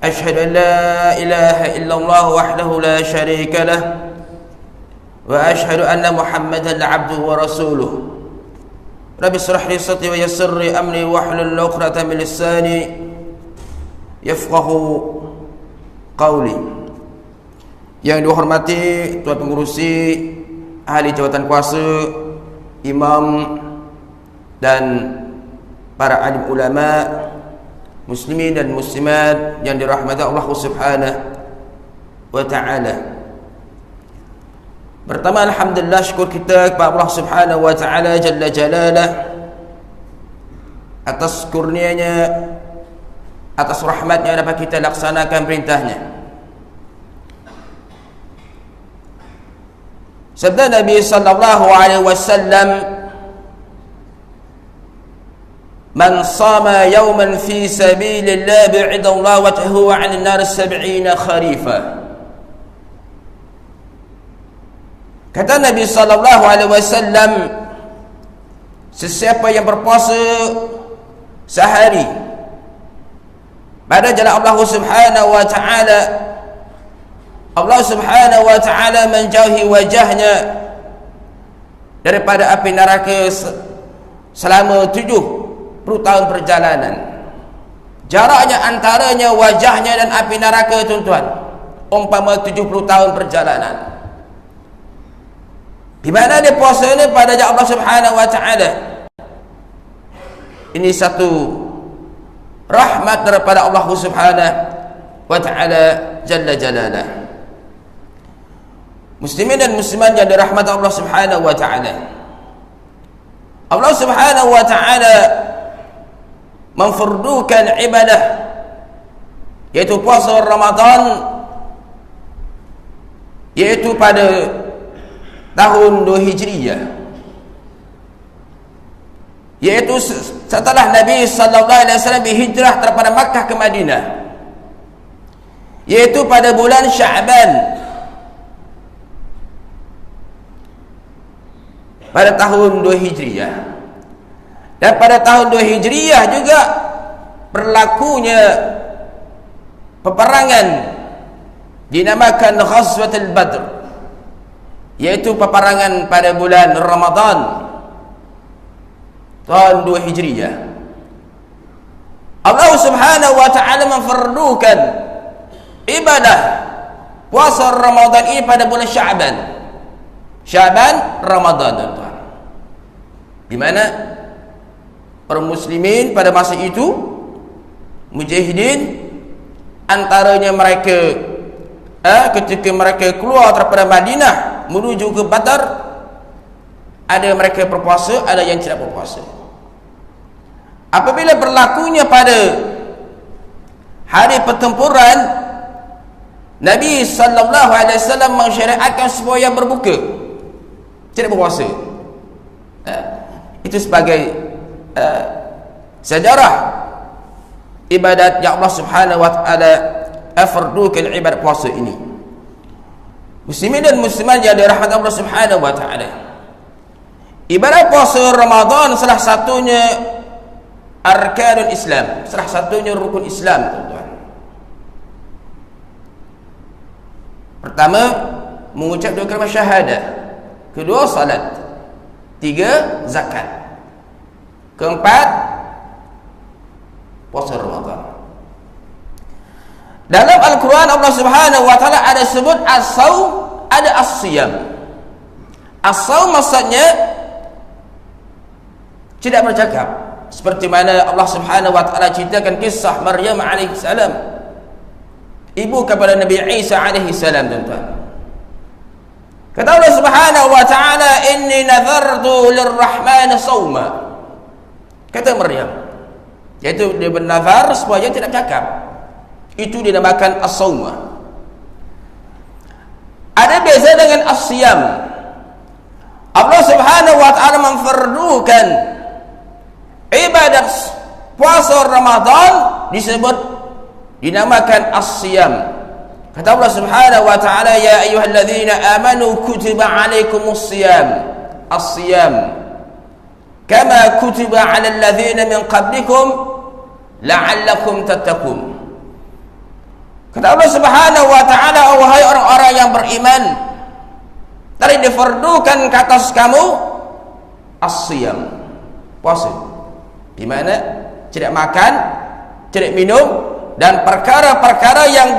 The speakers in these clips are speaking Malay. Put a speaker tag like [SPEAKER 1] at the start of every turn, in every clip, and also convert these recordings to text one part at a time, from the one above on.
[SPEAKER 1] أشهد أن لا إله إلا الله وحده لا شريك له وأشهد أن محمدا عبده ورسوله رب اشرح لي صدري ويسر لي أمري واحلل عقدة من لساني يفقهوا قولي. Yang dihormati Tuan Pengurusi, ahli jawatan kuasa, imam dan para alim ulama, muslimin dan muslimat yang dirahmati Allah Subhanahu wa ta'ala. Pertama, alhamdulillah, syukur kita kepada Allah Subhanahu wa ta'ala jalla jalalah atas kurnianya, atas rahmatnya dapat kita laksanakan perintahnya. Sabda Nabi sallallahu alaihi wasallam, "Man sama yawman fi sabilillah bi'ida Allah wajhahu 'anil nar 70 kharifa." Kata Nabi sallallahu alaihi wasallam, sesiapa yang berpuasa sehari pada jalan Allah Subhanahu wa ta'ala, Allah Subhanahu wa ta'ala menjauhi wajahnya daripada api neraka selama 70 tahun perjalanan. Jaraknya antaranya wajahnya dan api neraka, tuan-tuan, umpama 70 tahun perjalanan. Di mana dia puasa ni pada jalan Allah Subhanahu wa ta'ala. Ini satu rahmat daripada Allah Subhanahu wa ta'ala jalla jalalah. Muslimin dan muslimat yang dirahmati Allah Subhanahu wa ta'ala, Allah Subhanahu wa ta'ala memfardukan ibadah, yaitu puasa Ramadan, yaitu pada tahun 2 Hijriyah, yaitu setelah Nabi sallallahu alaihi wasallam berhijrah daripada Makkah ke Madinah, yaitu pada bulan Sya'ban pada tahun 2 Hijriyah. Dan pada tahun 2 Hijriyah juga berlakunya peperangan dinamakan Ghazwatul Badr, yaitu peperangan pada bulan Ramadan tahun 2 Hijriyah. Allah Subhanahu wa ta'ala memfardukan ibadah puasa Ramadan ini pada bulan Sya'ban Ramadan, tuan-tuan. Di mana para muslimin pada masa itu, mujahidin, antaranya mereka ketika mereka keluar daripada Madinah menuju ke Badar, ada mereka berpuasa, ada yang tidak berpuasa. Apabila berlakunya pada hari pertempuran, Nabi sallallahu alaihi wasallam mensyariatkan supaya berbuka, tidak berpuasa. Itu sebagai sejarah ibadat yang Allah Subhanahu wa ta'ala fardukan ibadat puasa ini. Muslimin dan muslimat yang dirahmati Allah Subhanahu wa ta'ala, ibadat puasa Ramadan salah satunya arkanul Islam, salah satunya rukun Islam, tuan-tuan. Pertama, mengucap dua kalimah syahadah. Kedua, salat. Tiga, zakat. Keempat, puasa Ramadan. Dalam Al-Quran Allah Subhanahu wa ta'ala ada sebut as-saum, ada as-siyam. As-saum maksudnya tidak bercakap, seperti mana Allah Subhanahu wa ta'ala ceritakan kisah Maryam alaihi salam, ibu kepada Nabi Isa alaihi salam, tuan-tuan. Kata Allah Subhanahu wa ta'ala, inni nazartu lirrahman sawma. Kata Maryam, iaitu dia bernazar supaya tidak bercakap. Itu dinamakan as-sawma. Ada beza dengan as-siyam. Allah Subhanahu wa ta'ala memfardukan ibadat puasa Ramadan disebut dinamakan as-siyam. Kata Allah Subhanahu wa ta'ala, ya ayyuhalladzina amanu kutiba alaikumus siyam, as-siyam kama kutiba 'alal ladzina min qablikum la'allakum tattaqun. Kata Allah Subhanahu wa taala, wahai orang-orang yang beriman, telah difardukan ke atas kamu as-siyam, puasa. Di mana tidak makan, tidak minum, dan perkara-perkara yang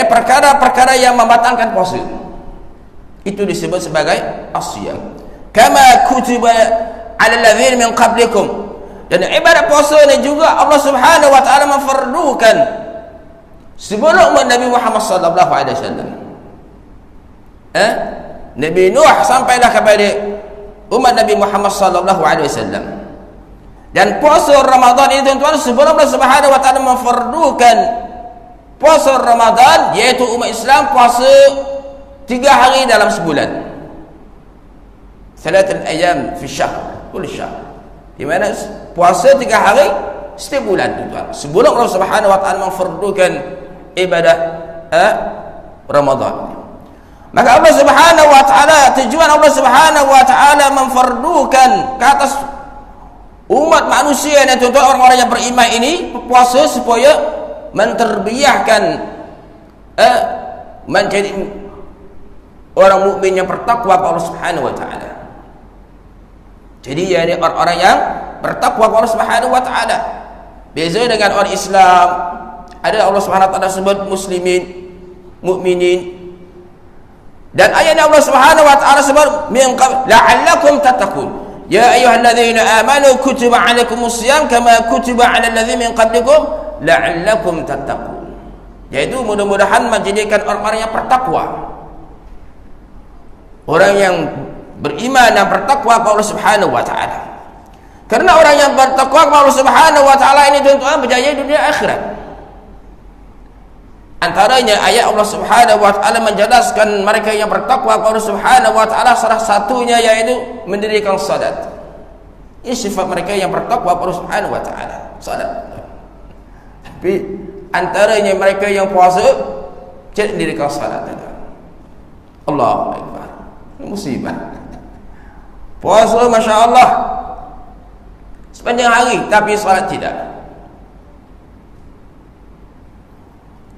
[SPEAKER 1] perkara-perkara yang membatalkan puasa. Itu disebut sebagai as-siyam. Kama kutiba 'alal ladzina min qablikum. Dan ibadat puasa ini juga Allah Subhanahu wa taala memfardukan sebelum umat Nabi Muhammad sallallahu alaihi wasallam. Nabi Nuh sampailah kepada umat Nabi Muhammad sallallahu alaihi wasallam. Dan puasa Ramadan ini tuan-tuan, sebelum Allah Subhanahu wa taala memfardukan puasa Ramadan, yaitu umat Islam puasa 3 hari dalam sebulan. Salatul ayyam fi syahr, kullu syahr. Di mana puasa 3 hari setiap bulan, tuan-tuan. Sebelum Allah Subhanahu wa taala memfardukan ibadah Ramadan. Maka Allah Subhanahu wa taala, tujuan Allah Subhanahu wa taala memfardukan ke atas umat manusia dan tuan-tuan orang-orang yang beriman ini puasa supaya menterbiahkan menjadi orang mukmin yang bertakwa kepada Allah Subhanahu wa taala. Jadi ya, orang-orang yang bertakwa kepada Allah Subhanahu wa taala. Beza dengan orang Islam, ada Allah Subhanahu wa taala sebut muslimin, mukminin. Dan ayatnya Allah Subhanahu wa taala sebut min qabl la'allakum tattaqun. Ya ayyuhalladzina amanu kutiba 'alaikumus-shiyam kama kutiba 'alal ladzina min qablikum la'allakum tattaqun. Yaitu mudah-mudahan menjadikan orang-orang yang bertakwa. Orang yang beriman dan bertakwa kepada Allah Subhanahu wa taala. Karena orang yang bertakwa kepada Allah Subhanahu wa taala ini tuan-tuan berjaya dunia akhirat. Antaranya ayat Allah Subhanahu wa taala menjelaskan mereka yang bertakwa kepada Allah Subhanahu wa taala, salah satunya yaitu mendirikan salat. Ini sifat mereka yang bertakwa kepada Allah Subhanahu wa taala, salat. Tapi antaranya mereka yang puasa tidak mendirikan salat. Allahu akbar. Musibah. Puasa Masya Allah sepanjang hari, tapi salat tidak.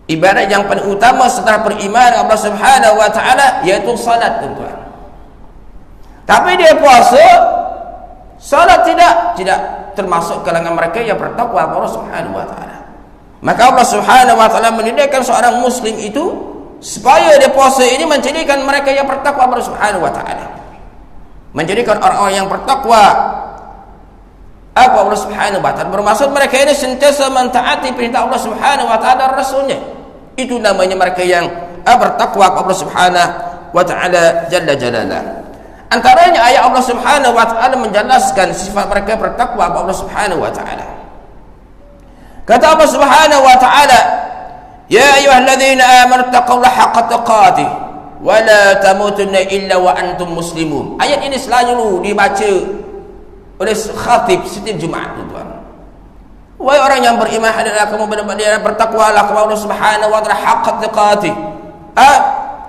[SPEAKER 1] Ibadat yang paling utama setelah beriman Allah Subhanahu wa taala yaitu salat, tuan-tuan. Tapi dia puasa, salat tidak termasuk kalangan mereka yang bertakwa kepada Allah Subhanahu wa taala. Maka Allah Subhanahu wa taala menjadikan seorang muslim itu supaya dia puasa ini menjadikan mereka yang bertakwa kepada Allah Subhanahu wa taala. Menjadikan orang-orang yang bertakwa kepada Allah Subhanahu wa taala, bermaksud mereka ini sentiasa mentaati perintah Allah Subhanahu wa taala dan Rasulnya. Itu namanya mereka yang bertakwa kepada Allah Subhanahu wa taala jalla jalalah. Antaranya ayat Allah Subhanahu wa taala menjelaskan sifat mereka bertakwa kepada Allah Subhanahu wa taala. Kata Allah Subhanahu wa taala, ya ayyuhalladzina amanu taqullaha haqqa tuqatih wa la tamutunna illa wa antum muslimun. Ayat ini selalu dibaca oleh khatib setiap Jumaat, tuan-tuan. Wahai orang yang beriman, hendaklah kamu benar-benar bertakwalah kepada Allah Subhanahu wa taala haqqa tuqatih.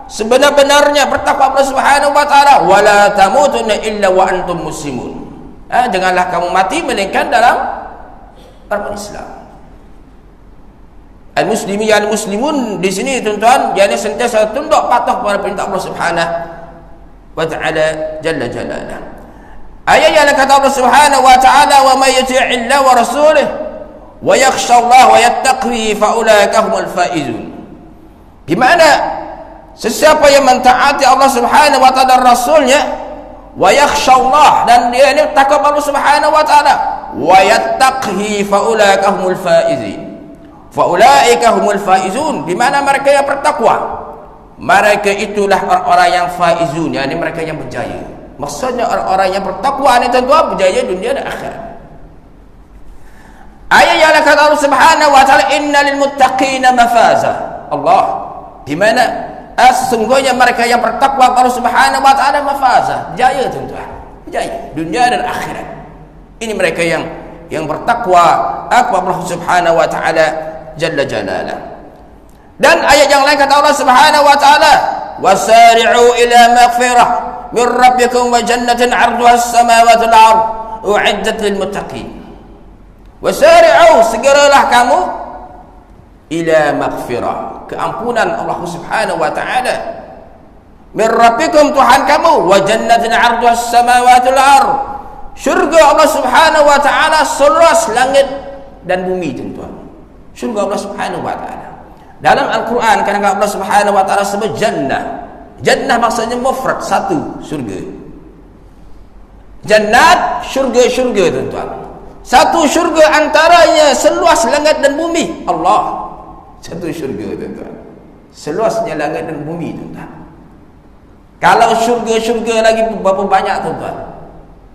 [SPEAKER 1] Sebenar-benarnya bertakwa kepada Allah Subhanahu wa taala, wa la tamutunna illa wa antum muslimun. Janganlah kamu mati melainkan dalam agama Islam. Al-muslimin yang muslimun di sini, tuan-tuan, yakni sentiasa tunduk patuh kepada perintah Allah Subhanahu wa taala jalla jalalah. Ayat yang kata Allah Subhanahu wa taala, wa may yuti'illah wa rasulih wa yakhsha Allah wa yattaqi fa ulaika humul faizun. Di mana sesiapa yang mentaati Allah Subhanahu wa taala dan Rasulnya, wa yakhsha Allah, dan dia ini takut Allah Subhanahu wa taala, wa yattaqi fa ulaika humul faizin. Fa ulaika humul faizun, di mana mereka yang bertakwa, mereka itulah orang-orang yang faizun, yakni mereka yang berjaya. Maksudnya orang-orang yang bertakwa ini tentu berjaya dunia dan akhirat. Ayat yang kata Allah Subhanahu wa taala, innal muttaqina mafaza. Allah, di mana sesungguhnya mereka yang bertakwa kepada Allah Subhanahu wa taala mafaza, jaya, tuan-tuan, jaya dunia dan akhirat. Ini mereka yang bertakwa kepada Allah Subhanahu wa taala jalla jalalah. Dan ayat yang lain kata Allah Subhanahu wa taala, wasari'u ila maghfirah min rabbikum wa jannatin 'arduha as-samawati wal ard u'iddat lil muttaqin. Wasari'u, segeralah kamu ila maghfirah, keampunan Allah Subhanahu wa taala. Min rabbikum, Tuhan kamu, wa jannatin 'arduha as-samawati wal ardh, syurga Allah Subhanahu wa taala seluas langit dan bumi, tuan-tuan. Syurga Allah Subhanahu wa taala. Dalam Al-Quran kadang-kadang Allah Subhanahu wa taala sebut jannah. Jannah maksudnya mufrad, satu, syurga. Jannat, syurga-syurga, tuan-tuan. Satu syurga antaranya seluas langit dan bumi. Allah. Satu syurga, tuan-tuan. Seluasnya langit dan bumi, tuan-tuan. Kalau syurga-syurga lagi berapa banyak, tuan-tuan?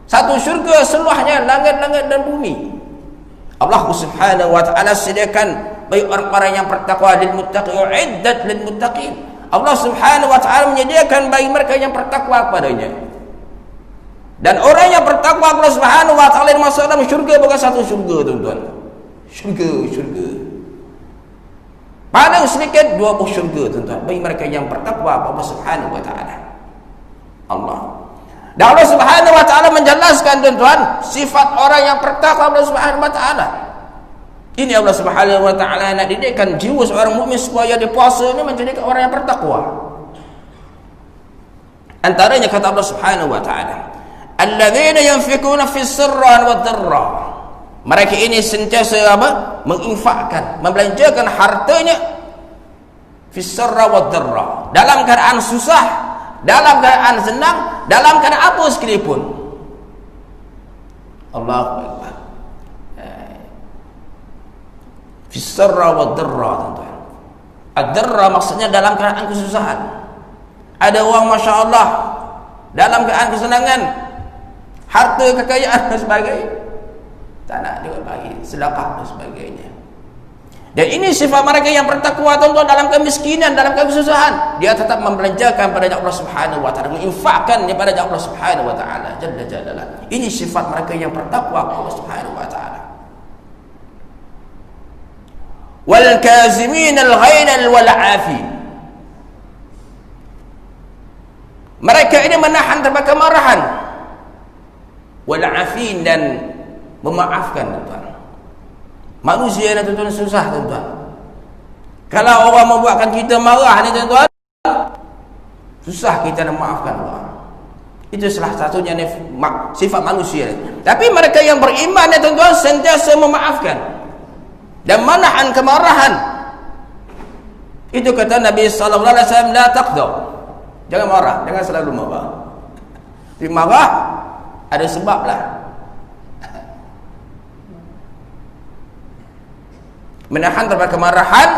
[SPEAKER 1] Satu syurga seluasnya langit-langit dan bumi. Allah Subhanahu wa taala sediakan bagi orang-orang yang bertakwa, lil muttaqin, uiddat lil muttaqin. Allah Subhanahu wa taala menyediakan bagi mereka yang bertakwa kepadanya. Dan orang yang bertakwa Allah Subhanahu wa taala masuk dalam syurga, bukan satu syurga, tuan-tuan. Syurga. Paling sedikit 20 syurga, tuan-tuan, bagi mereka yang bertakwa Allah Subhanahu wa taala. Allah. Dan Allah Subhanahu wa taala menjelaskan, tuan-tuan, sifat orang yang bertakwa Allah Subhanahu wa taala. Ini Allah Subhanahu wa taala nak didikkan jiwa seorang mukmin supaya dia puasa ini menjadi orang yang bertakwa. Antaranya kata Allah Subhanahu wa taala, alladzina yunfikuna fis sirra wad dharra. Mereka ini sentiasa apa? Menginfakkan, membelanjakan hartanya fis sirra wad dharra, dalam keadaan susah, dalam keadaan senang, dalam keadaan apa sekalipun. Allahu akbar. Fis sirra wad dharra, tuan-tuan. Ad-dharra maksudnya dalam keadaan kesusahan. Ada orang masya-Allah dalam keadaan kesenangan, harta, kekayaan dan sebagainya, tak nak dia bagi sedekah dan sebagainya. Dan ini sifat mereka yang bertakwa, tuan-tuan, dalam kemiskinan, dalam kesusahan, dia tetap membelanjakan pada Allah Subhanahu wa taala, menginfakkan daripada Allah Subhanahu wa taala jalla jalalah. Ini sifat mereka yang bertakwa kepada Allah Subhanahu wa taala. Wal kazimin al ghaidha wal 'afin. Mereka ini menahan terhadap kemarahan, wal 'afin, dan memaafkan, tuan-tuan. Manusia ni, tuan-tuan, susah, tuan-tuan. Kalau orang membuatkan kita marah ni, tuan-tuan, susah kita nak maafkan orang. Itu salah satunya ni, sifat manusia ni. Tapi mereka yang beriman ni, tuan-tuan, sentiasa memaafkan dan menahan kemarahan. Itu kata Nabi sallallahu alaihi wasallam, la taqdar. Jangan marah, jangan selalu marah. Tapi marah ada sebab lah. Menahan terhadap kemarahan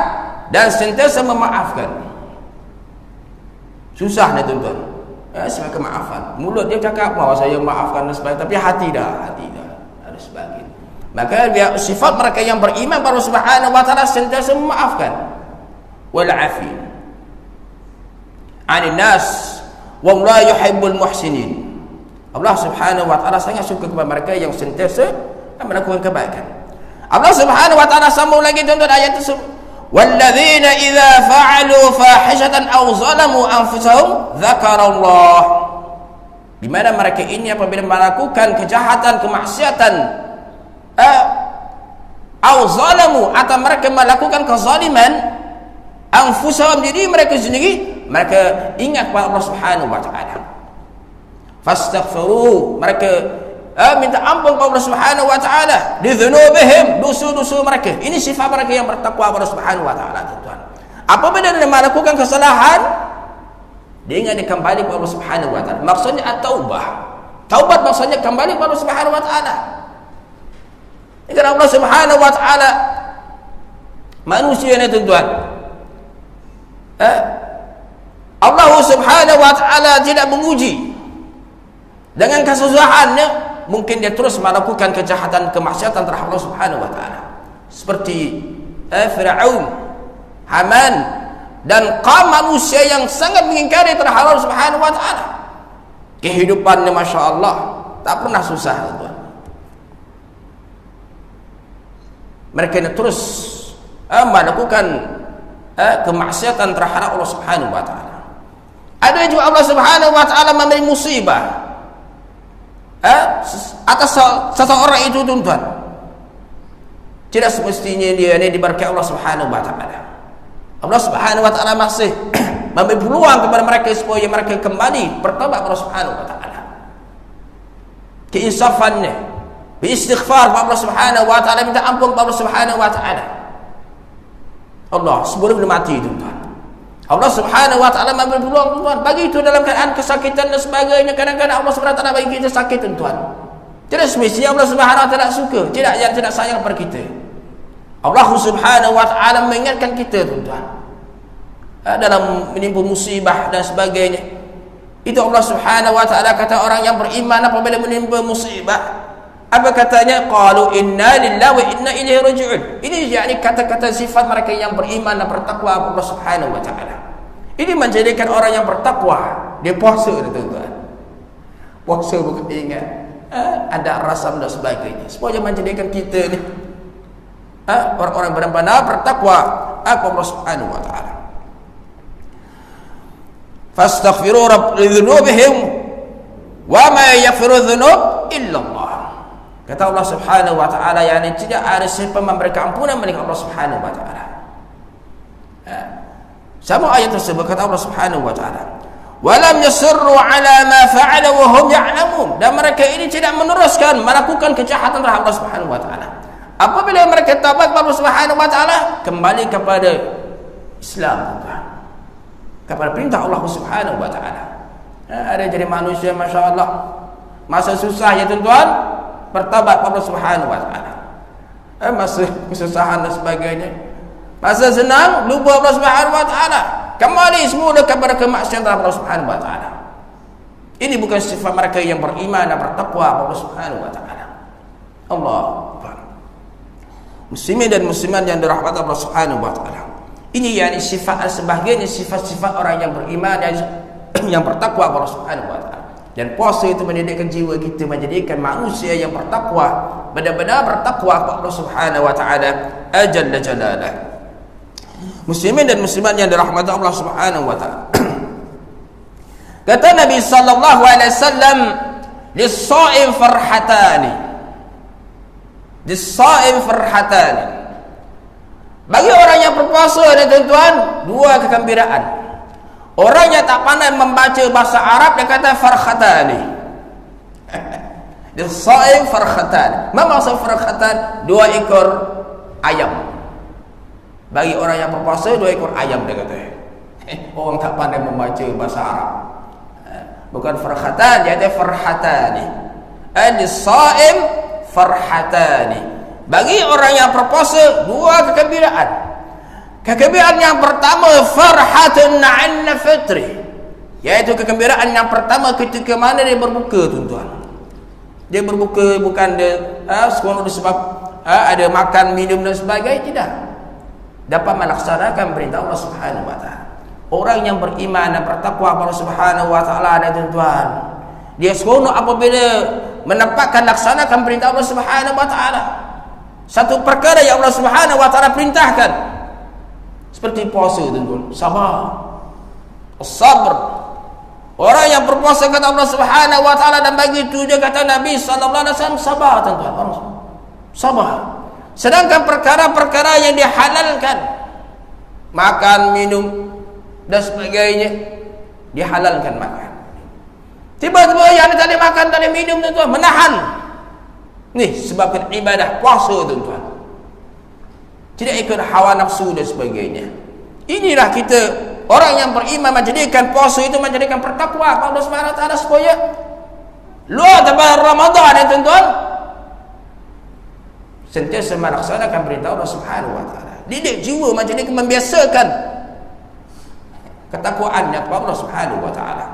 [SPEAKER 1] dan sentiasa memaafkan. Susah ni, tuan-tuan. Sebab kemaafan. Mulut dia cakap bahawa saya maafkan dan sebagainya, tapi hati dah ada sebagainya. Maka sifat mereka yang beriman pada Allah Subhanahu wa taala sentiasa memaafkan. Wal 'afin 'anil nas wa la yuhibbul muhsinin. Allah Subhanahu wa taala sangat suka kepada mereka yang sentiasa melakukan kebaikan. Allah Subhanahu wa taala sambung lagi, tuan-tuan, ayat tersebut, walladzina idza fa'alu fahishatan aw zalamu anfusahum dzakarallah. Di mana mereka ini apabila melakukan kejahatan, kemaksiatan, aw zalamu, atau mereka melakukan kezaliman, anfusahum, diri mereka sendiri, mereka ingat kepada Allah Subhanahu wa taala. Fastaghfiru, mereka minta ampun kepada Allah Subhanahu wa taala li dzunubihim, dosa-dosa mereka. Ini sifat mereka yang bertakwa kepada Allah Subhanahu wa taala, tuan-tuan. Apabila dia melakukan kesalahan, dia ingat dia kembali kepada Allah Subhanahu wa taala. Maksudnya at-taubah. Taubat maksudnya kembali kepada Allah Subhanahu wa taala. Ini Allah Subhanahu wa taala, manusia ni, tuan-tuan, Allah Subhanahu wa taala tidak menguji dengan kesusahannya. Mungkin dia terus melakukan kejahatan, kemaksiatan terhadap Allah Subhanahu wa taala, seperti Firaun, Haman, dan kaum manusia yang sangat mengingkari terhadap Allah Subhanahu wa taala. Kehidupannya masya-Allah tak pernah susah, tuan-tuan. Mereka ini terus melakukan kemaksiatan terhadap Allah Subhanahu wa taala. Ada juga Allah Subhanahu wa taala memberi musibah atas seseorang itu, tuan-tuan. Tidak semestinya dia ini diberkahi Allah Subhanahu wa taala. Allah Subhanahu wa taala masih memberi peluang kepada mereka supaya mereka kembali bertobat kepada Allah Subhanahu wa taala. Keinsafannya, beristighfar kepada Allah Subhanahu wa taala, minta ampun kepada Allah Subhanahu wa taala. Allah sebelum mati, tuan-tuan. Allah Subhanahu wa taala memberi peluang, tuan-tuan. Bagi itu dalam keadaan kesakitan dan sebagainya, kadang-kadang Allah Subhanahu wa taala bagi kita sakit, tuan-tuan. Tidak semestinya Allah Subhanahu wa taala suka, tidak sayang kepada kita. Allah Subhanahu wa taala mengingatkan kita, tuan-tuan, dalam menimpa musibah dan sebagainya. Itu Allah Subhanahu wa taala kata orang yang beriman apabila menimpa musibah, apa katanya? Qalu inna lillahi wa inna ilaihi raji'un. Ini yakni kata-kata sifat mereka yang beriman dan bertakwa Allah Subhanahu wa taala. Ini menjadikan orang yang bertakwa dia puasa, tuan-tuan. Puasa bukan ingat ada rasam dan sebagainya, supaya menjadikan kita ni orang-orang benar-benar bertakwa kepada Allah Subhanahu wa taala. Fastaghfiru rabbidzunubihim wa ma yaghfiru dzunub illa Allah. Kata Allah Subhanahu wa taala, yakni tidak ada siapa memberikan ampunan melainkan Allah Subhanahu wa taala. Sama ayat tersebut kata Allah Subhanahu wa taala, walam yusirru ala ma fa'ala wa hum ya'lamun. Dan mereka ini tidak meneruskan melakukan kejahatan terhadap Allah Subhanahu wa taala. Apabila mereka taubat kepada Allah Subhanahu wa taala, kembali kepada Islam, kepada perintah Allah Subhanahu wa taala. Ada jadi manusia masya-Allah masa susah ya, tuan-tuan, bertaubat kepada Allah Subhanahu wa taala. Masa kesusahan dan sebagainya, masa senang lupa Allah Subhanahu wa taala, kembali semula kepada kemaksiatan Allah Subhanahu wa taala. Ini bukan sifat mereka yang beriman dan bertakwa kepada Allah Subhanahu wa taala. Allah muslimin dan muslimat yang dirahmati Allah Subhanahu wa taala. Ini yakni sifat sebahagian sifat-sifat orang yang beriman dan yang bertakwa kepada Allah Subhanahu wa taala. Dan puasa itu menjadikan jiwa kita menjadikan manusia yang bertakwa, benar-benar bertakwa kepada Allah Subhanahu wa taala jalla jalalah. Muslimin dan muslimat yang dirahmati Allah Subhanahu wa taala. Kata Nabi sallallahu alaihi wasallam, lis-shaim farhatani. Lis-shaim farhatani. Bagi orang yang berpuasa, tuan-tuan, dua kegembiraan. Orang yang tak pandai membaca bahasa Arab, dia kata farhatani. Lis-shaim farhatani. Apa maksud farhatan? Dua ekor ayam. Bagi orang yang berpuasa, dua ekor ayam, dia kata. Orang tak pandai membaca bahasa Arab. Bukan farhatan, dia kata farhatani. Lis-shaim farhatani. Bagi orang yang berpuasa, dua kegembiraan. Kegembiraan yang pertama, farhatun 'inda fitri, yaitu kegembiraan yang pertama ketika mana dia berbuka, tuan-tuan. Dia berbuka bukan dia seronok sebab ada makan, minum dan sebagainya, tidak. Dapat melaksanakan perintah Allah Subhanahu wa taala. Orang yang beriman dan bertakwa kepada Allah Subhanahu wa taala, tuan-tuan, dia seronok apabila menempatkan laksanakan perintah Allah Subhanahu wa taala. Satu perkara yang Allah Subhanahu wa taala perintahkan, seperti puasa, tuan-tuan, sabar, as-sabr. Orang yang berpuasa kata Allah Subhanahu wa taala, dan bagi itu dia kata Nabi sallallahu alaihi wasallam, sabar, tuan-tuan, sabar. Sedangkan perkara-perkara yang dihalalkan, makan, minum dan sebagainya, dihalalkan makan. Tiba-tiba yang tadi makan, tadi minum, tuan-tuan, menahan. Nih sebabkan ibadah puasa, tuan-tuan. Tidak ikut hawa nafsu dan sebagainya. Inilah kita orang yang beriman menjadikan puasa itu menjadikan bertakwa kepada Allah Subhanahu wa taala, supaya luar daripada Ramadan, tuan-tuan, sentiasa melaksanakan perintah Allah Subhanahu wa taala. Didik jiwa menjadikan membiasakan ketakwaannya kepada Allah Subhanahu wa taala.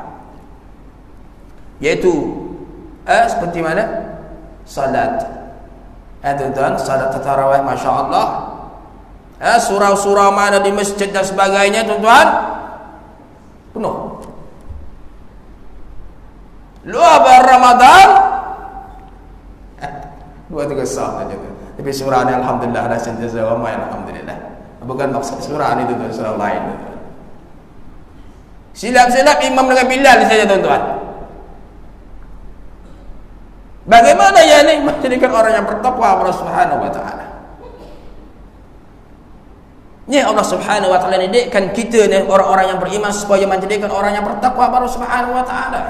[SPEAKER 1] Yaitu seperti mana? Salat. Tuan-tuan, salat tarawih, masya-Allah. Surau-surau mana di masjid dan sebagainya, tuan-tuan, penuh. Luar Ramadan 2-3 saat saja. Tapi surah ini alhamdulillah ada sentiasa ramai, alhamdulillah. Bukan maksud surah ini, tuan-tuan, surah lain, tuan-tuan. Silap-silap imam dengan Bilal saja, tuan-tuan. Bagaimana ya ini menjadikan orang yang bertakwa kepada Allah Subhanahu wa taala? Ni Allah Subhanahu wa taala didikkan kita ni orang-orang yang beriman supaya menjadikan orang yang bertakwa kepada Allah Subhanahu wa taala.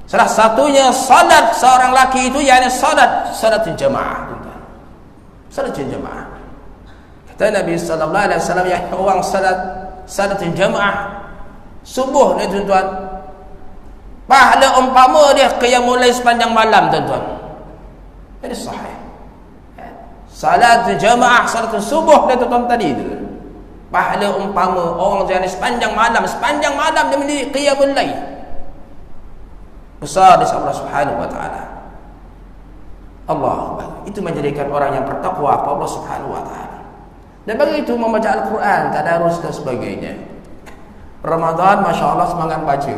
[SPEAKER 1] Salah satunya salat seorang lelaki itu yakni salat jemaah. Salat jemaah. Kata Nabi sallallahu alaihi wasallam yang orang salat jemaah subuh ni tuan-tuan, pahala umpama dia qiyamul lail sepanjang malam tuan-tuan. Ini sahih. Salat jemaah, salat subuh dia tuan tadi tu. Pahala umpama orang yang sepanjang malam dia mendiri qiyamul lail. Besar di sisi Allah Subhanahu wa taala. Allah itu menjadikan orang yang bertakwa kepada Allah Subhanahu wa taala. Dan begitu membaca Al-Quran, tadarus dan sebagainya. Ramadan masya-Allah semangat baca.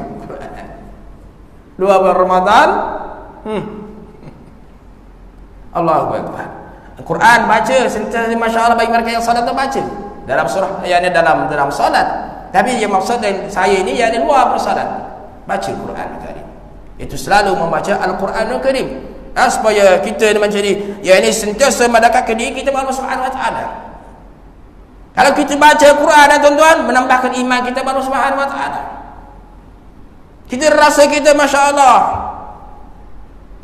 [SPEAKER 1] Luar bulan Ramadan, Allahu Akbar. Al-Quran baca sentiasa masya-Allah bagi mereka yang salat baca. Dalam surah yakni dalam salat. Tapi yang maksud saya ini yakni luar bersalat. Baca Quran Karim. Itu selalu membaca Al-Quranul Karim. Supaya kita menjadi yakni sentiasa mendekat ke diri kita kepada Allah Subhanahu wa taala. Kalau kita baca Quran tuan-tuan, menambahkan iman kita kepada Allah Subhanahu wa taala. Kita rasa kita masya-Allah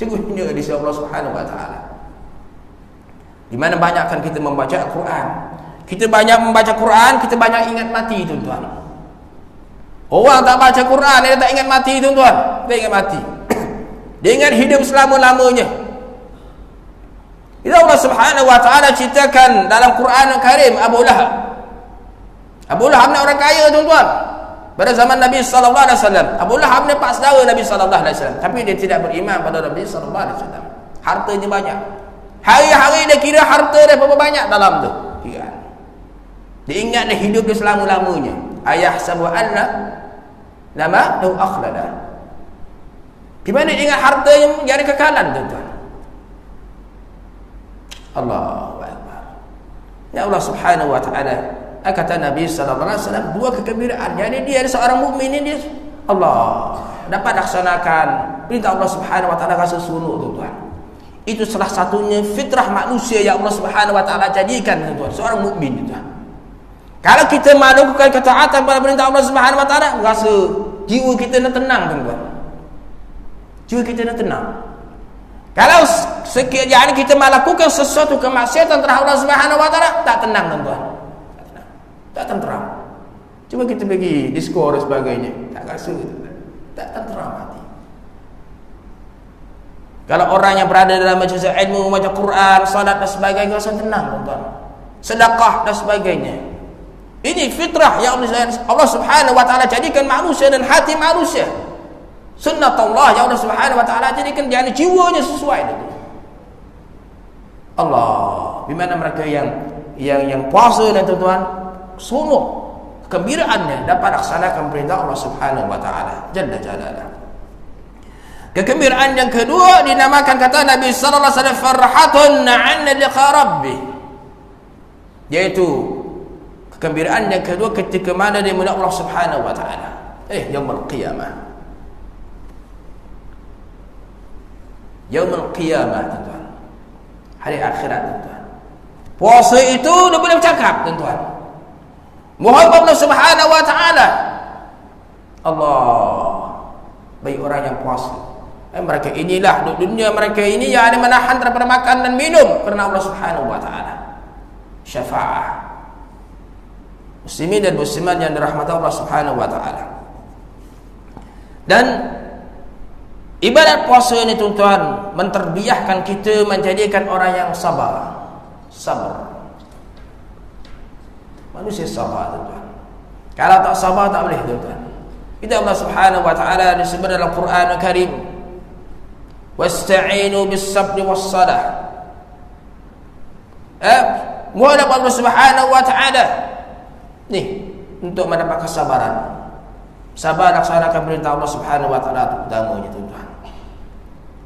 [SPEAKER 1] teguhnya di sisi Allah Subhanahu wa taala. Di mana banyakkan kita membaca Al-Quran. Kita banyak membaca Quran, kita banyak ingat mati tuan-tuan. Orang tak baca Quran, dia tak ingat mati tuan-tuan. Dia ingat mati. Dia ingat hidup selama-lamanya. Itu Allah Subhanahu wa taala ceritakan dalam Quran Al-Karim Abu Lahab. Abu Lahab ni orang kaya tuan-tuan. Pada zaman Nabi sallallahu alaihi wasallam. Abu Lahab ni pak saudara Nabi sallallahu alaihi wasallam, tapi dia tidak beriman pada Nabi sallallahu alaihi wasallam. Hartanya banyak. Hari-hari dia kira harta dia berapa banyak dalam tu. Kira. Dia ingat dia hidup dia selama-lamanya. Ayah sabu alla lama lahu akhlada. Di mana dia ingat harta yang ada kekalan tuan-tuan. Allahu Akbar. Ya Allah Subhanahu wa taala kata Nabi sallallahu alaihi wasallam dua kegembiraan. Jadi dia ada seorang mukmin ini dia Allah dapat laksanakan perintah Allah Subhanahu wa taala rasa seronok tuan-tuan. Itu salah satunya fitrah manusia yang Allah Subhanahu wa taala jadikan tuan-tuan, seorang mukmin tuan. Kalau kita melakukan ketaatan pada perintah Allah Subhanahu wa taala, rasa jiwa kita nak tenang tuan-tuan. Jiwa kita nak tenang. Kalau sekiranya kita melakukan sesuatu kemaksiatan terhadap Allah Subhanahu wa taala, tak tenang tuan-tuan. Tak tenteram. Cuba kita pergi diskor dan sebagainya, tak rasa tuan-tuan. Tak tenteram hati. Kalau orang yang berada dalam majlis ilmu, membaca Quran, salat dan sebagainya, rasa tenang tuan-tuan. Sedekah dan sebagainya. Ini fitrah yang Allah Subhanahu wa taala jadikan manusia dan hati manusia. Sunnatullah yang Allah Subhanahu wa taala jadikan dia jiwanya sesuai dengan Allah. Di mana mereka yang puasa dan tuan-tuan, seronok, kegembiraannya dapat laksanakan perintah Allah Subhanahu wa taala jalla jalaluhu. Kegembiraan yang kedua dinamakan kata Nabi sallallahu alaihi wasallam farhatun 'an liqa rabbih. Yaitu kegembiraan yang kedua ketika mana dia melihat Allah Subhanahu wa taala. Yaumul qiyamah. Yaumul qiyamah tuan-tuan. Hari akhirat tuan-tuan. Puasa itu dia boleh bercakap tuan-tuan. Mohon Allah Subhanahu wa taala. Allah bagi orang yang puasa. Mereka inilah dunia mereka ini yang ada menahan daripada makan dan minum kerana Allah Subhanahu wa taala. Syafaah. Muslimin dan muslimat yang dirahmati Allah Subhanahu wa taala. Dan ibadat puasa ini tuan-tuan menterbiahkan kita menjadikan orang yang sabar. Sabar. Manusia sabar tuan-tuan. Kalau tak sabar tak boleh tuan-tuan. Itu Allah Subhanahu wa taala disebut dalam Quran Al-Karim. Wasta'inu bis-sabri was-salah. Mohon Allah Subhanahu wa taala ni untuk mendapat kesabaran. Sabar laksanakan perintah Allah Subhanahu wa taala terutamanya tuan-tuan.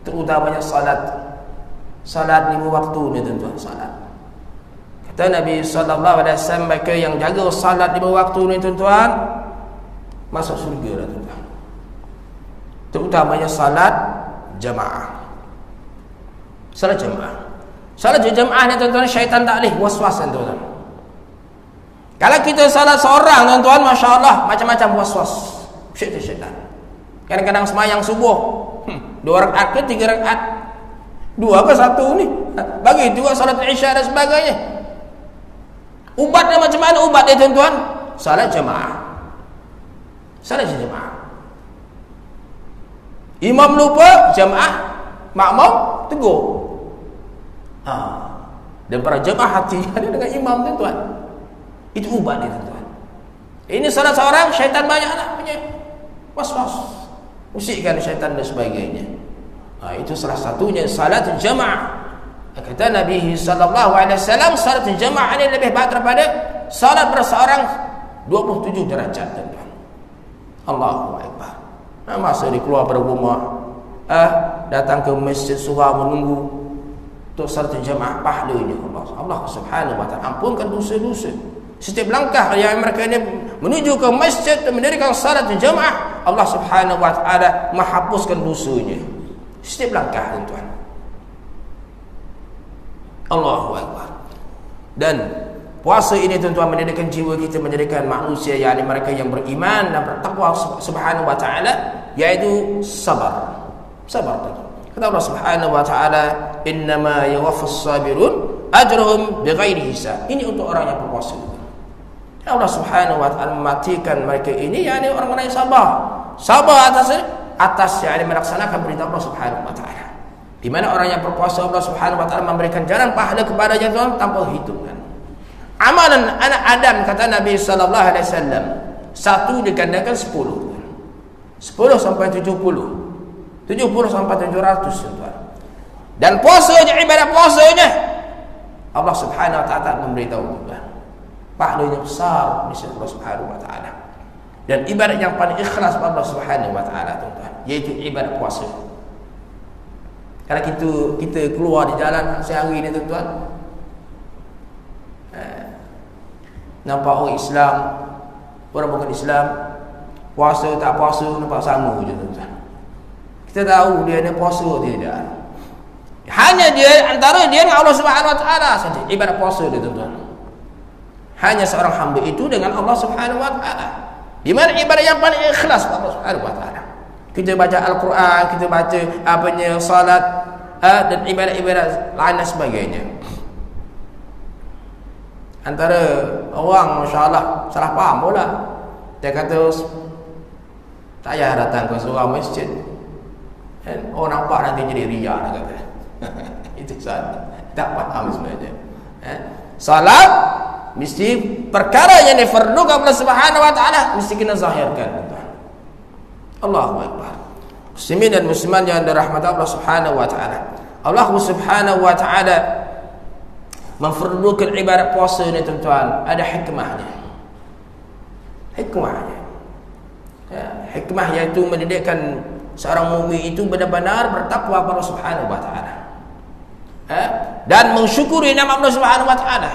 [SPEAKER 1] Terutamanya salat. Salat 5 waktu ni tuan-tuan, salat. Kata Nabi sallallahu alaihi wasallam mereka yang jaga salat 5 waktu ni tuan-tuan masuk syurga dah tuan-tuan. Terutamanya salat jamaah. Salat jamaah. Salat jamaah ni tuan-tuan syaitan tak boleh waswas tuan-tuan. Kalau kita salat seorang tuan-tuan, Masya Allah, macam-macam was-was syaitan. Kadang-kadang semayang subuh 2 rakaat ke 3 rakaat, 2 ke 1 ni. Bagi juga salat isya dan sebagainya. Ubatnya macam mana ubat dia tuan-tuan? Salat jemaah. Salat jemaah. Imam lupa, jemaah makmum tegur. Dan para jemaah hati ada dengan imam tuan-tuan. Itu ubat dia tuan-tuan. Ini salah seorang syaitan banyaklah punya was-was, usikkan syaitan dan sebagainya. Itu salah satunya salat jamaah. Kata Nabi sallallahu alaihi wasallam, salat jamaah ini lebih baik daripada salat berseorang 27 derajat tuan-tuan. Allahu akbar. Masa dia keluar pada rumah, datang ke masjid surah menunggu untuk salat jamaah, pahalanya Allah Subhanahu wa taala ampunkan dosa-dosa. Setiap langkah yang mereka ini menuju ke masjid dan mendirikan salat jamaah, Allah Subhanahu wa taala menghapuskan dosanya. Setiap langkah tuan-tuan. Allahu akbar. Dan puasa ini tuan-tuan menjadikan jiwa kita, menjadikan manusia yakni mereka yang beriman dan bertakwa Subhanahu wa taala, yaitu sabar. Sabar tuan-tuan. Kata Allah Subhanahu wa taala, "Innama yuwaffas sabirun ajruhum bighairi hisab." Ini untuk orang yang berpuasa. Allah Subhanahu wa taala mematikan mereka ini yakni orang-orang yang sabar. Sabar atas yakni melaksanakan perintah Allah Subhanahu wa taala. Di mana orang yang berpuasa, Allah Subhanahu wa taala memberikan jalan pahala kepadanya tuan tanpa hitungan. Amalan anak Adam, kata Nabi sallallahu alaihi wasallam, 1 digandakan 10. 10 sampai 70. 70 sampai 700 tuan. Dan puasanya, ibadah puasanya, Allah Subhanahu wa taala memberitahu tuan, pahalanya besar di sisi Allah Subhanahu wa taala. Dan ibadah yang paling ikhlas pada Allah Subhanahu wa taala tuan-tuan, yaitu ibadah puasa. Kalau kita keluar di jalan sehari ni tuan-tuan, nampak orang Islam, orang bukan Islam, puasa tak puasa nampak sama je tuan-tuan. Kita tahu dia ada puasa atau tidak. Hanya dia antara dia dengan Allah Subhanahu wa taala saja ibadah puasa dia tuan-tuan. Hanya seorang hamba itu dengan Allah Subhanahu wa taala. Di mana ibadah yang paling ikhlas pada Allah Subhanahu wa taala. Kita baca Al-Quran, kita baca salat dan ibadah-ibadah lain dan sebagainya. Antara orang masya-Allah salah faham pula. Dia kata saya datang ke seorang masjid, orang nampak nanti jadi riya, dia kata. Itu salah. Tak faham sebenarnya. Salat mesti perkara yang difardukan oleh Subhanahu wa taala mesti kena zahirkan. Allahu akbar. Muslimin dan muslimat yang dirahmati Allah Subhanahu wa taala. Allah Subhanahu wa taala memfardukan ibadat puasa ni tuan-tuan, ada hikmahnya. Hikmahnya. Hikmah iaitu mendidikkan seorang mukmin itu benar-benar bertakwa kepada Allah Subhanahu wa taala. Dan mensyukuri nama Allah Subhanahu wa taala.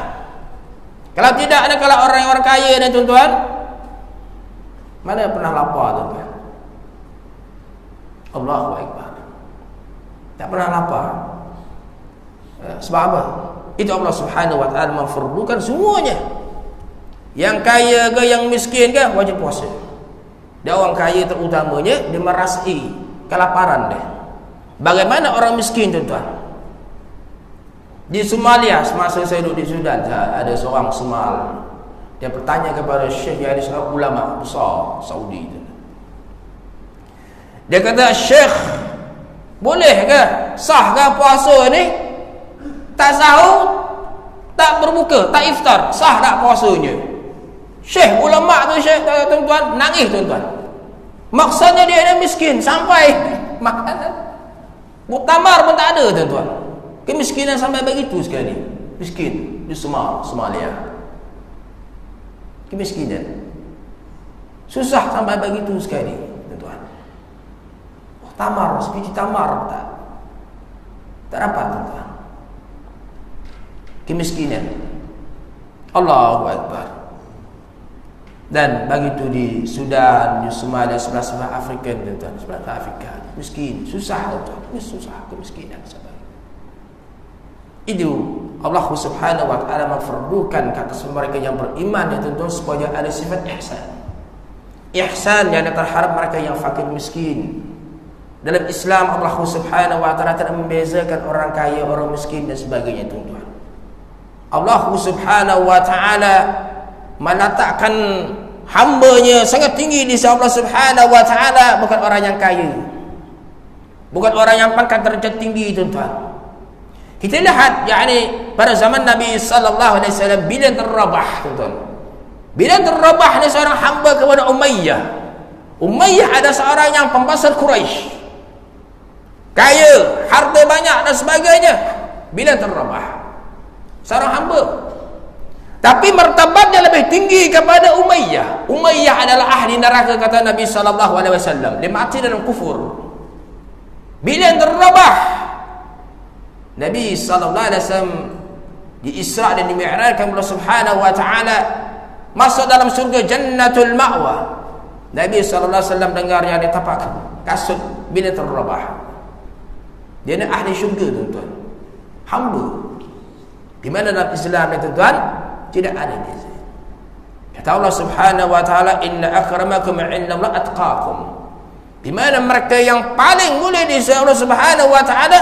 [SPEAKER 1] Kalau tidak ada, kalau orang kaya ni tuan-tuan, mana pernah lapar tuan-tuan? Allahu akbar. Tak pernah lapar. Sebab apa? Itu Allah Subhanahu wa taala memfardukan semuanya. Yang kaya ke yang miskin ke wajib puasa. Dan orang kaya terutamanya dia merasai kelaparan dia. Bagaimana orang miskin tuan-tuan? Di Somalia, semasa saya duduk di Sudan, ada seorang Somal. Dia bertanya kepada Syekh, yang ada seorang ulama besar Saudi itu. Dia kata, "Syekh, boleh ke, sah ke puasa ni? Tak sahur, tak berbuka, tak iftar, sah tak puasanya?" Syekh ulama tu, Syekh tuan-tuan, nangis tuan-tuan. Maksudnya dia ada miskin sampai makanan muktamar pun tak ada tuan-tuan. Kemiskinan sampai begitu sekali. Miskin di Somalia. Kemiskinan susah sampai begitu sekali tuan-tuan. Tamar, sebiji tamar tak dapat tuan-tuan. Kemiskinan. Allahu akbar. Dan begitu di Sudan, di Somalia, sebelah-sebelah Afrika tuan-tuan, sebelah Afrika, miskin, susah tuan-tuan, susah kemiskinan. Itu Allah Subhanahu wa taala memfardukan ke atas mereka yang beriman ya tuan-tuan supaya ada sifat ihsan. Ihsan yang terhadap mereka yang fakir miskin. Dalam Islam Allah Subhanahu wa taala tidak membezakan orang kaya, orang miskin dan sebagainya tuan-tuan. Allah Subhanahu wa taala meletakkan hamba-Nya sangat tinggi di sisi Allah Subhanahu wa taala, bukan orang yang kaya. Bukan orang yang pangkat derajat tinggi tuan-tuan. Kita lihat yakni pada zaman Nabi sallallahu alaihi wasallam Bilal bin Rabah tuan-tuan. Bilal bin Rabah ni seorang hamba kepada Umayyah. Umayyah ada seorang yang pembesar Quraisy. Kaya, harta banyak dan sebagainya. Bilal bin Rabah seorang hamba. Tapi martabatnya lebih tinggi kepada Umayyah. Umayyah adalah ahli neraka kata Nabi sallallahu alaihi wasallam. Dia mati dalam kufur. Bilal bin Rabah, Nabi sallallahu alaihi wasallam di Isra dan di Mi'rajkan Allah Subhanahu wa taala masuk dalam surga Jannatul Ma'wa. Nabi sallallahu alaihi wasallam dengar yang di tapak kasut Bilal bin Rabah. Dia ni ahli syurga tuan-tuan. Hamba. Di mana dalam Islam ni tuan-tuan tidak ada beza. Kata Allah Subhanahu wa taala, "Inna akramakum 'indallahi atqakum." Di mana mereka yang paling mulia di sisi Allah Subhanahu wa taala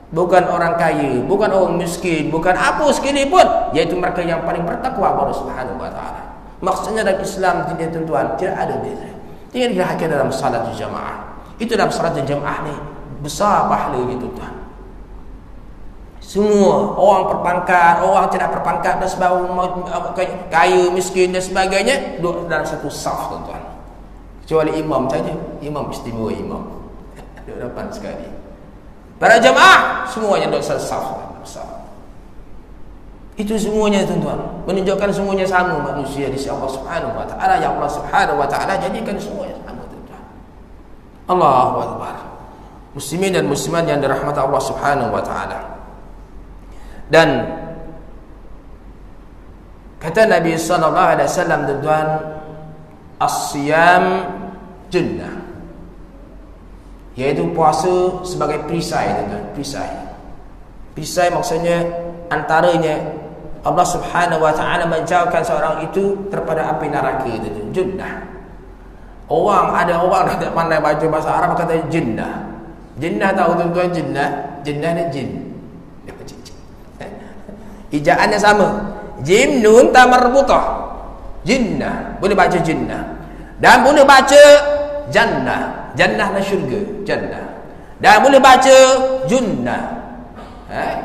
[SPEAKER 1] bukan orang kaya, bukan orang miskin, bukan apa sekali pun, yaitu mereka yang paling bertakwa kepada Allah Subhanahu wa taala. Maksudnya dalam Islam tidak tuan-tuan tidak ada beza. Tinggal dilihat dalam salat jamaah. Itu dalam salat jamaah ni besar pahalanya tuan-tuan. Semua orang berpangkat, orang tidak berpangkat dan sebagainya, kaya, miskin dan sebagainya duduk dalam satu saf tuan-tuan. Kecuali imam saja, imam istimewa imam. Duduk depan sekali. Para jemaah semuanya duduk satu saf besar. Itu semuanya tuan-tuan menunjukkan semuanya sama manusia di sisi Allah Subhanahu wa taala. Yang Allah Subhanahu wa taala jadikan semuanya sama tuan-tuan. Allahu akbar. Muslimin dan muslimat yang dirahmati Allah Subhanahu wa taala. Dan kata Nabi sallallahu alaihi wasallam tuan-tuan, as-siyam jannah, yaitu puasa sebagai perisai tuan-tuan. Perisai maksudnya antaranya Allah Subhanahu wa taala menjauhkan seorang itu daripada api neraka tuan-tuan. Jannah. Ada orang tak pandai baca bahasa Arab kata jannah. Jannah tahu tuan-tuan jannah? Jannah ni jin. Ijaannya sama. Jim nun ta marbutah. Jinnah. Boleh baca jinnah. Dan boleh baca jannah. Jannah dan syurga. Jannah. Dan boleh baca junnah.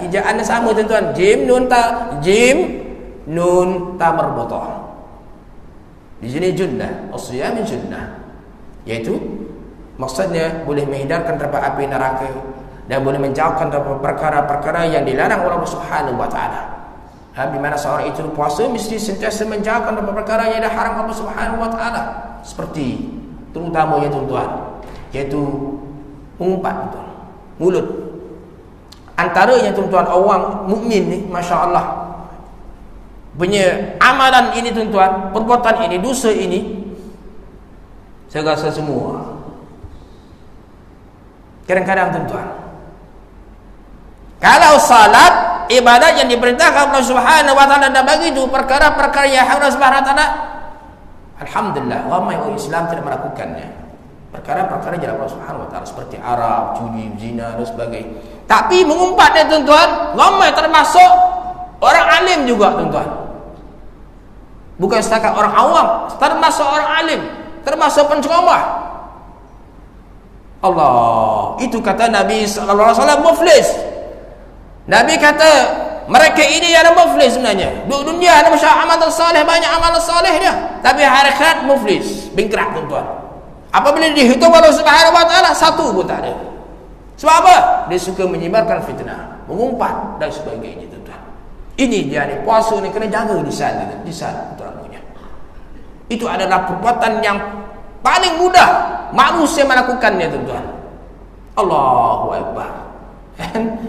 [SPEAKER 1] Ijaannya sama tuan-tuan. Jim nun ta marbutah. Di sini junnah. As-siyam junnah. Yaitu maksudnya boleh menghindarkan daripada api neraka dan boleh menjauhkan daripada perkara-perkara yang dilarang oleh Allah Subhanahu wa taala. Di mana seorang itu puasa mesti sentiasa menjauhkan daripada perkara yang diharam Allah Subhanahu wa taala, seperti terutamanya tuan-tuan, yaitu mengumpat tuan-tuan, mulut. Antaranya tuan-tuan orang mukmin ni masya-Allah punya amalan ini tuan-tuan, perbuatan ini, dosa ini saya rasa semua. Kadang-kadang tuan-tuan, kalau salat ibadat yang diperintahkan Allah Subhanahu wa taala dan bagi itu perkara-perkara yang Allah Subhanahu wa taala, alhamdulillah ramai orang Islam tidak melakukannya. Perkara-perkara yang Allah Subhanahu wa taala seperti Arab, judi, zina dan sebagainya. Tapi mengumpatnya tuan-tuan, ramai termasuk orang alim juga tuan-tuan. Bukan setakat orang awam, termasuk orang alim, termasuk penceramah. Allah, itu kata Nabi sallallahu alaihi wasallam muflis. Nabi kata mereka ini yang muflis sebenarnya. Di dunia ada masyarakat amal saleh, banyak amal saleh dia, tapi hari akhirat muflis, bingkrap tuan-tuan. Apabila dihitung Allah Subhanahu wa taala, satu pun tak ada. Sebab apa? Dia suka menyebarkan fitnah, mengumpat dan sebagainya tuan-tuan. Ini dia ni, puasa ni kena jaga di sana tuan-tuan punya. Itu adalah perbuatan yang paling mudah manusia melakukannya tuan-tuan. Allahu akbar.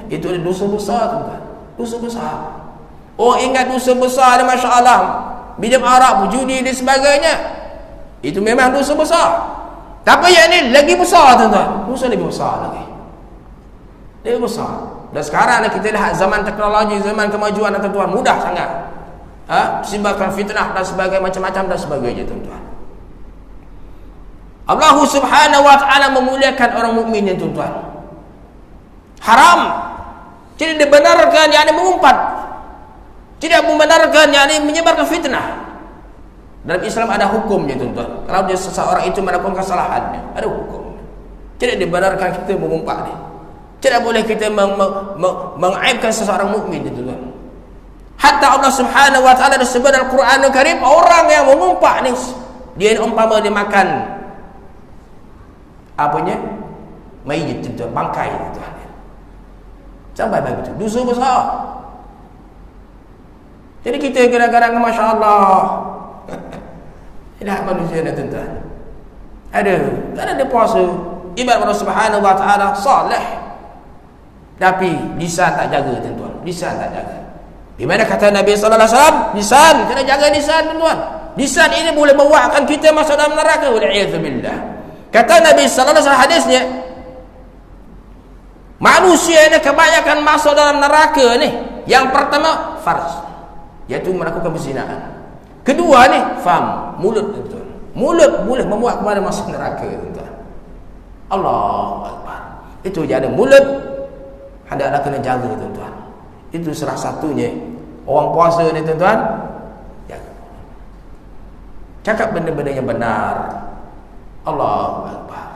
[SPEAKER 1] Itu ada dosa besar tuan-tuan. Dosa besar. Oh, ingat dosa besar ni masya-Allah. Minum arak, judi dan sebagainya. Itu memang dosa besar. Tapi yang ni lagi besar tuan-tuan. Dosa lebih besar lagi. Lebih besar. Dan sekarang kita lihat zaman teknologi, zaman kemajuan tuan-tuan, mudah sangat disebabkan fitnah dan sebagainya, macam-macam dan sebagainya tuan-tuan. Allah Subhanahu wa taala memuliakan orang mukmin ya tuan-tuan. Haram tidak dibenarkan yakni mengumpat, tidak membenarkan yakni menyebarkan fitnah. Dalam Islam ada hukumnya tuan-tuan. Kalau dia seseorang itu melakukan kesalahannya, ada hukum. Tidak dibenarkan kita mengumpat ni. Tidak boleh kita mengaibkan seseorang mukmin tuan-tuan. Hatta Allah Subhanahu wa taala disebut dalam Al-Quranul Karim, orang yang mengumpat ni dia umpama dia makan apanya? Mayit tuan-tuan, bangkai tuan-tuan. Sampai begitu, dosa besar. Jadi kita kadang-kadang masya-Allah tidak manusia ni tuan-tuan. Ada dia puasa ibadat Allah Subhanahu wa taala soleh, tapi lisan tak jaga tuan-tuan, lisan tak jaga. Di mana kata Nabi sallallahu alaihi wasallam, lisan, kena jaga lisan tuan-tuan. Lisan ini boleh membuatkan kita masuk dalam neraka, wal'iyadzubillah. Kata Nabi sallallahu alaihi wasallam hadisnya, manusia ini kebanyakan masuk dalam neraka ni. Yang pertama farj, iaitu melakukan perzinaan. Kedua ni fam, mulut tuan-tuan. Mulut boleh membuat kepada masuk neraka tuan-tuan. Allahu akbar. Itu jadi mulut hendaklah kena jaga tuan-tuan. Itu salah satunya orang puasa ni tuan-tuan, jaga. Cakap benda-benda yang benar. Allahu akbar.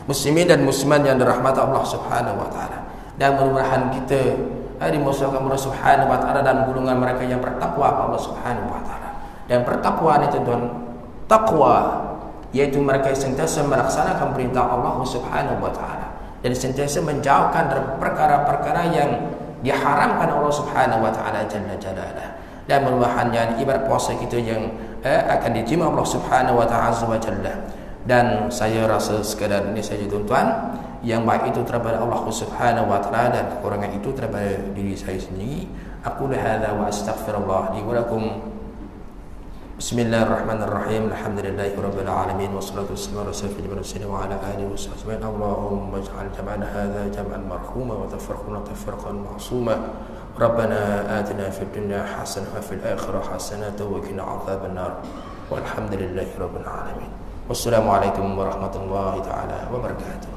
[SPEAKER 1] Muslimin dan muslimat yang dirahmati Allah Subhanahu wa taala. Dan mudah-mudahan kita dimasukkan Allah Subhanahu wa taala dalam golongan mereka yang bertakwa kepada Allah Subhanahu wa taala. Dan bertakwa ni tuan-tuan, takwa iaitu mereka yang sentiasa melaksanakan perintah Allah Subhanahu wa taala dan sentiasa menjauhkan dari perkara-perkara yang diharamkan Allah Subhanahu wa taala jalla jalaluhu. Dan mudah-mudahan ibarat puasa kita yang akan diterima Allah Subhanahu wa taala azza wa jalla. Dan saya rasa sekadar ini saja tuan-tuan, yang baik itu daripada Allah Subhanahu wa taala dan kekurangan itu daripada diri saya sendiri. Aku hadza wa astaghfirullah li wa lakum. Bismillahirrahmanirrahim. Alhamdulillahirabbil alamin wassalatu wassalamu ala sayyidil mursalin wa ala alihi washabbihi. Allahumma ij'al jam'ana hadza jam'an marhuma wa tafarraqana tafarraqan ma'suma. Rabbana atina fid dunya hasanah wa fil akhirati hasanah wa qina adzaban nar. Walhamdulillahirabbil alamin. Wassalamualaikum warahmatullahi taala wabarakatuh.